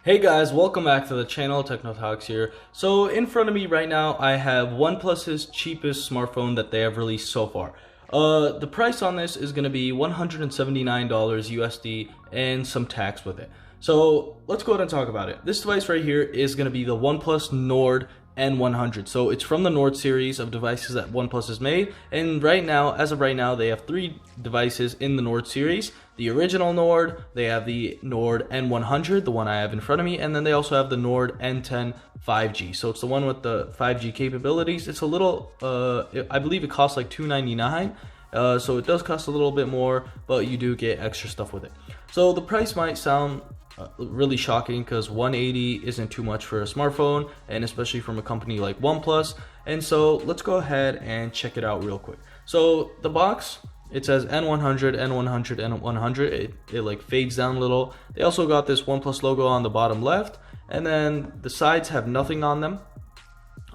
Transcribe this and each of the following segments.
Hey guys, welcome back to the channel. Techno Talks here. So in front of me right now I have OnePlus's cheapest smartphone that they have released so far. The price on this is going to be $179 USD and some tax with it. So let's go ahead and talk about it. This device right here is going to be the OnePlus Nord N100. So it's from the Nord series of devices that OnePlus has made, and right now, as of right now, they have 3 devices in the Nord series. The original Nord, they have the Nord N100, the one I have in front of me, and then they also have the Nord N10 5G. So it's the one with the 5G capabilities. It's a little, I believe it costs like $299. So it does cost a little bit more, but you do get extra stuff with it. So the price might sound really shocking because 180 isn't too much for a smartphone, and especially from a company like OnePlus. And so let's go ahead and check it out real quick. So the box, it says N100, N100, N100. It like fades down a little. They also got this OnePlus logo on the bottom left, and then the sides have nothing on them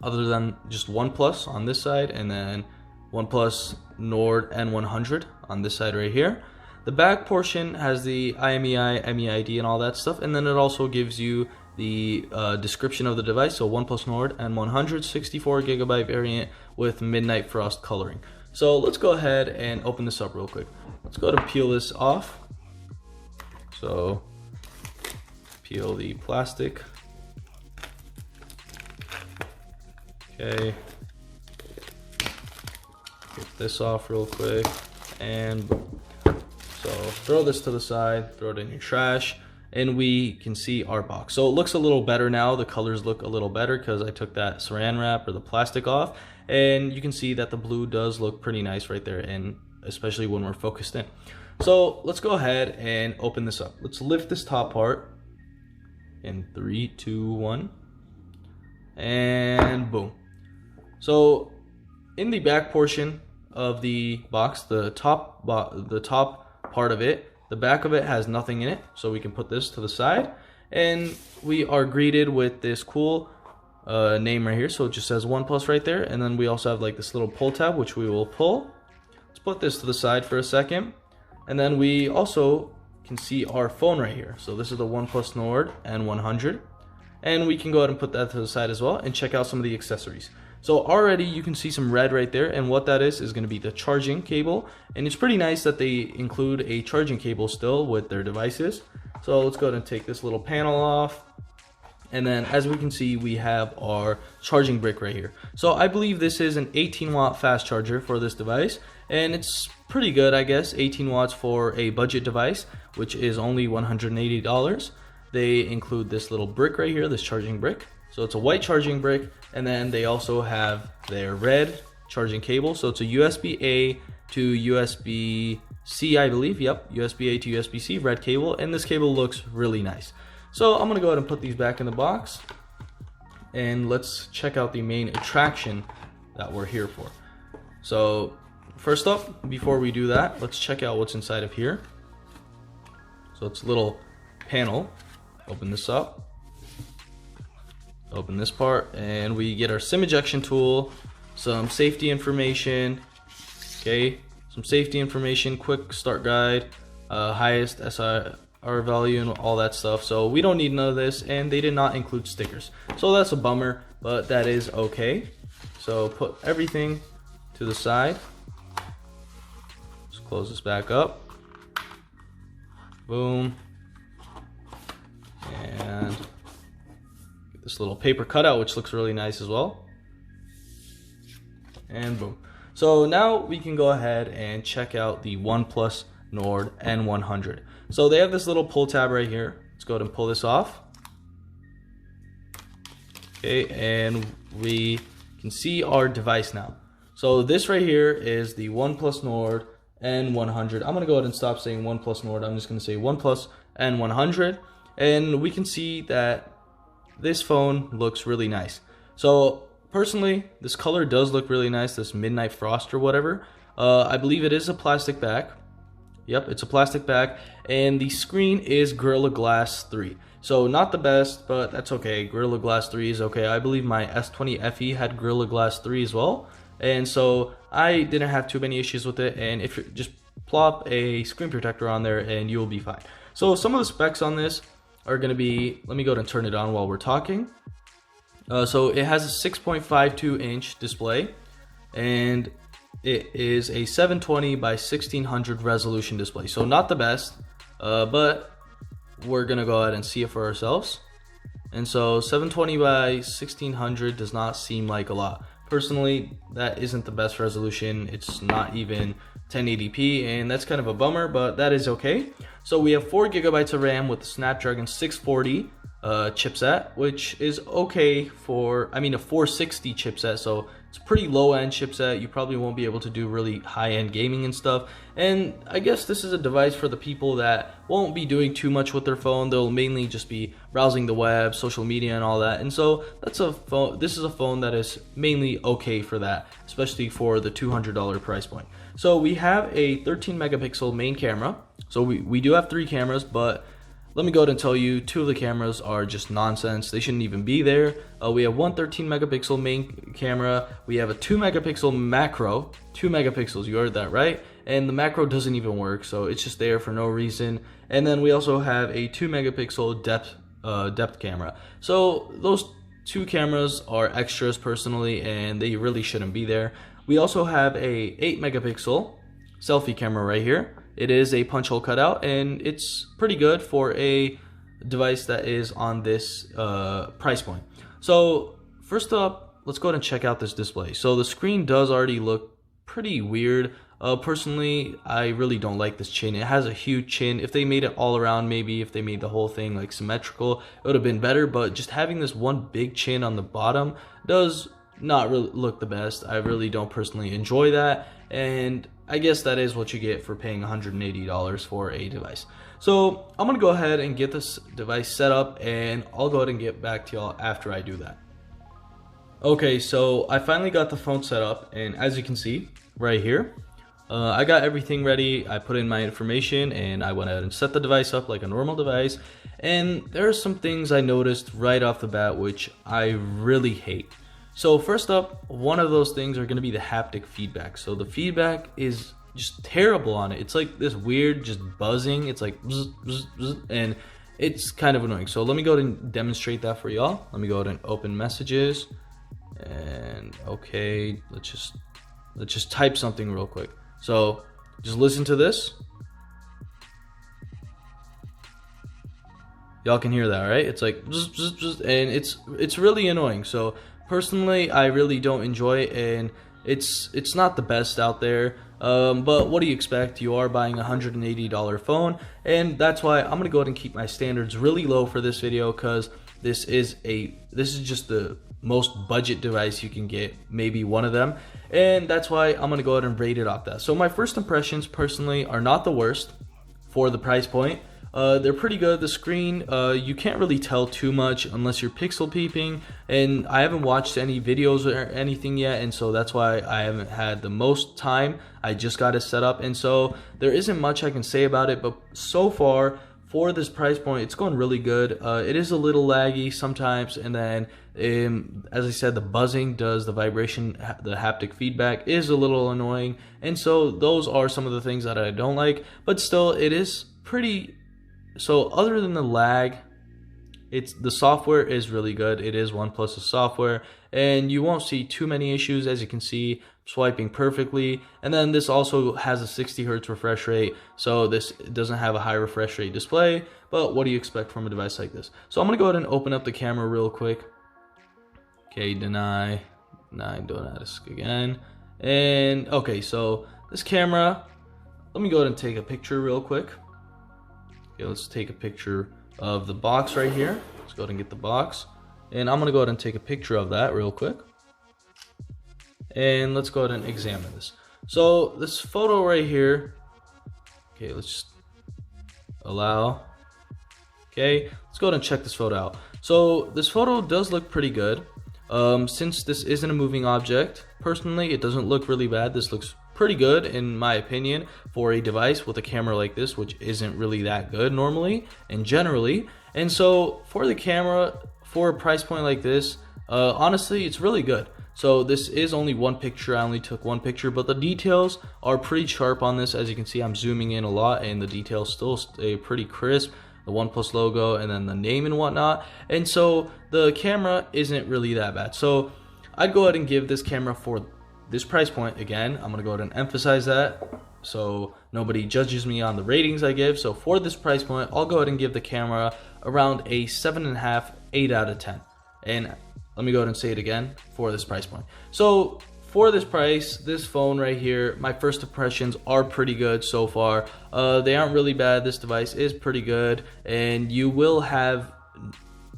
other than just OnePlus on this side, and then OnePlus Nord N100 on this side right here. The back portion has the IMEI, MEID, and all that stuff, and then it also gives you the description of the device. So OnePlus Nord N100, 64GB variant with midnight frost coloring. So let's go ahead and open this up real quick. Let's go to peel this off. So peel the plastic. Okay. Get this off real quick, and so throw this to the side, throw it in your trash, and we can see our box. So it looks a little better now. The colors look a little better because I took that saran wrap or the plastic off, and you can see that the blue does look pretty nice right there, and especially when we're focused in. So let's go ahead and open this up. Let's lift this top part in 3, 2, 1, and boom. So in the back portion of the box, the top part of it, the back of it has nothing in it, so we can put this to the side, and we are greeted with this cool name right here. So it just says OnePlus right there, and then we also have like this little pull tab which we will pull. Let's put this to the side for a second, and then we also can see our phone right here. So this is the OnePlus Nord N100, and we can go ahead and put that to the side as well and check out some of the accessories. So already you can see some red right there, and what that is going to be the charging cable, and it's pretty nice that they include a charging cable still with their devices. So let's go ahead and take this little panel off, and then as we can see, we have our charging brick right here. So I believe this is an 18-watt fast charger for this device, and it's pretty good, I guess. 18 watts for a budget device, which is only $180. They include this little brick right here, this charging brick. So it's a white charging brick, and then they also have their red charging cable. So it's a USB-A to USB-C, I believe. Yep, USB-A to USB-C, red cable, and this cable looks really nice. So I'm gonna go ahead and put these back in the box, and let's check out the main attraction that we're here for. So first up, before we do that, let's check out what's inside of here. So it's a little panel. Open this up. Open this part, and we get our SIM ejection tool, some safety information, okay, some safety information, quick start guide, highest SIR value, and all that stuff. So we don't need none of this, and they did not include stickers, so that's a bummer, but that is okay. So put everything to the side. Just close this back up. Boom. And this little paper cutout, which looks really nice as well, and boom. So now we can go ahead and check out the OnePlus Nord N100. So they have this little pull tab right here. Let's go ahead and pull this off. Okay, and we can see our device now. So this right here is the OnePlus Nord N100. I'm gonna go ahead and stop saying OnePlus Nord. I'm just gonna say OnePlus N100, and we can see that this phone looks really nice. So personally, this color does look really nice, this midnight frost or whatever. I believe it is a plastic back. Yep, it's a plastic back, and the screen is Gorilla Glass 3. So not the best, but that's okay. Gorilla Glass 3 is okay. I believe my S20 FE had Gorilla Glass 3 as well, and so I didn't have too many issues with it. And if you just plop a screen protector on there and you will be fine. So some of the specs on this are going to be, let me go ahead and turn it on while we're talking. So it has a 6.52 inch display, and it is a 720 by 1600 resolution display. So not the best, but we're gonna go ahead and see it for ourselves. And so 720 by 1600 does not seem like a lot. Personally, that isn't the best resolution. It's not even 1080p, and that's kind of a bummer, but that is okay. So we have 4 gigabytes of RAM with the Snapdragon 640 chipset, which is okay for, I mean, a 460 chipset, so it's a pretty low-end chipset. You probably won't be able to do really high-end gaming and stuff. And I guess this is a device for the people that won't be doing too much with their phone. They'll mainly just be browsing the web, social media, and all that. And so that's a phone. This is a phone that is mainly okay for that, especially for the $200 price point. So we have a 13 megapixel main camera. So we do have 3 cameras, but let me go ahead and tell you, 2 of the cameras are just nonsense. They shouldn't even be there. We have one 13 megapixel main camera. We have a 2 megapixel macro. 2 megapixels, you heard that right? And the macro doesn't even work, so it's just there for no reason. And then we also have a 2 megapixel depth camera. So those 2 cameras are extras personally, and they really shouldn't be there. We also have a 8 megapixel selfie camera right here. It is a punch hole cutout, and it's pretty good for a device that is on this price point. So first up, let's go ahead and check out this display. So the screen does already look pretty weird. Personally, I really don't like this chin. It has a huge chin. If they made it all around, maybe if they made the whole thing like symmetrical, it would have been better. But just having this one big chin on the bottom does not really look the best. I really don't personally enjoy that, and I guess that is what you get for paying $180 for a device. So I'm gonna go ahead and get this device set up, and I'll go ahead and get back to y'all after I do that. Okay, so I finally got the phone set up, and as you can see right here, I got everything ready. I put in my information, and I went ahead and set the device up like a normal device. And there are some things I noticed right off the bat which I really hate. So first up, one of those things are going to be the haptic feedback. So the feedback is just terrible on it. It's like this weird just buzzing. It's like bzz, bzz, bzz, and it's kind of annoying. So let me go ahead and demonstrate that for y'all. Let me go ahead and open messages, and okay, let's just type something real quick. So just listen to this. Y'all can hear that, right? It's like bzz, bzz, bzz, and it's really annoying. So personally, I really don't enjoy it, and it's not the best out there. But what do you expect? You are buying a $180 phone, and that's why I'm gonna go ahead and keep my standards really low for this video, because this is just the most budget device you can get, maybe one of them, and that's why I'm gonna go ahead and rate it off that. So my first impressions personally are not the worst for the price point. They're pretty good. The screen, you can't really tell too much unless you're pixel peeping, and I haven't watched any videos or anything yet, and so that's why I haven't had the most time. I just got it set up, and so there isn't much I can say about it, but so far for this price point, it's going really good. It is a little laggy sometimes, and then as I said, the buzzing does the vibration, the haptic feedback is a little annoying, and so those are some of the things that I don't like, but still it is pretty. So other than the lag, the software is really good. It is OnePlus's software, and you won't see too many issues. As you can see, swiping perfectly. And then this also has a 60 Hz refresh rate, so this doesn't have a high refresh rate display, but what do you expect from a device like this? So I'm gonna go ahead and open up the camera real quick. Okay, deny, don't ask again. And okay, so this camera, let me go ahead and take a picture real quick. Okay, let's take a picture of the box right here. Let's go ahead and get the box, and I'm gonna go ahead and take a picture of that real quick, and let's go ahead and examine this. So this photo right here, okay, let's just allow. Okay, let's go ahead and check this photo out. So this photo does look pretty good. Since this isn't a moving object, personally it doesn't look really bad. This looks pretty good in my opinion for a device with a camera like this, which isn't really that good normally and generally. And so for the camera, for a price point like this, honestly it's really good. So this is only one picture. I only took one picture, but the details are pretty sharp on this. As you can see, I'm zooming in a lot and the details still stay pretty crisp. The OnePlus logo and then the name and whatnot. And so the camera isn't really that bad. So I'd go ahead and give this camera, for this price point, again, I'm gonna go ahead and emphasize that so nobody judges me on the ratings I give. So for this price point, I'll go ahead and give the camera around a 7.5, 8 out of 10. And let me go ahead and say it again, for this price point. So for this price, this phone right here, my first impressions are pretty good so far. They aren't really bad. This device is pretty good, and you will have,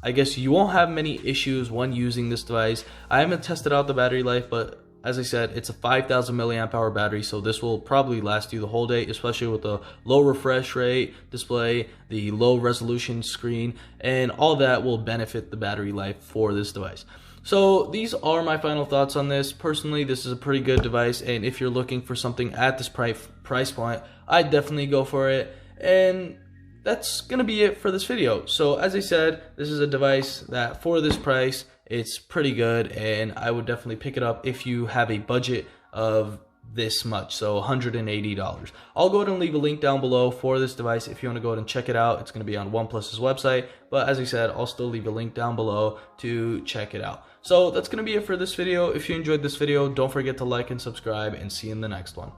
I guess you won't have many issues when using this device. I haven't tested out the battery life, but as I said, it's a 5,000 milliamp hour battery, so this will probably last you the whole day, especially with the low refresh rate display, the low resolution screen, and all that will benefit the battery life for this device. So these are my final thoughts on this. Personally, this is a pretty good device, and if you're looking for something at this price point, I'd definitely go for it. And that's gonna be it for this video. So as I said, this is a device that for this price, it's pretty good, and I would definitely pick it up if you have a budget of this much, so $180. I'll go ahead and leave a link down below for this device if you want to go ahead and check it out. It's going to be on OnePlus's website, but as I said, I'll still leave a link down below to check it out. So that's going to be it for this video. If you enjoyed this video, don't forget to like and subscribe, and see you in the next one.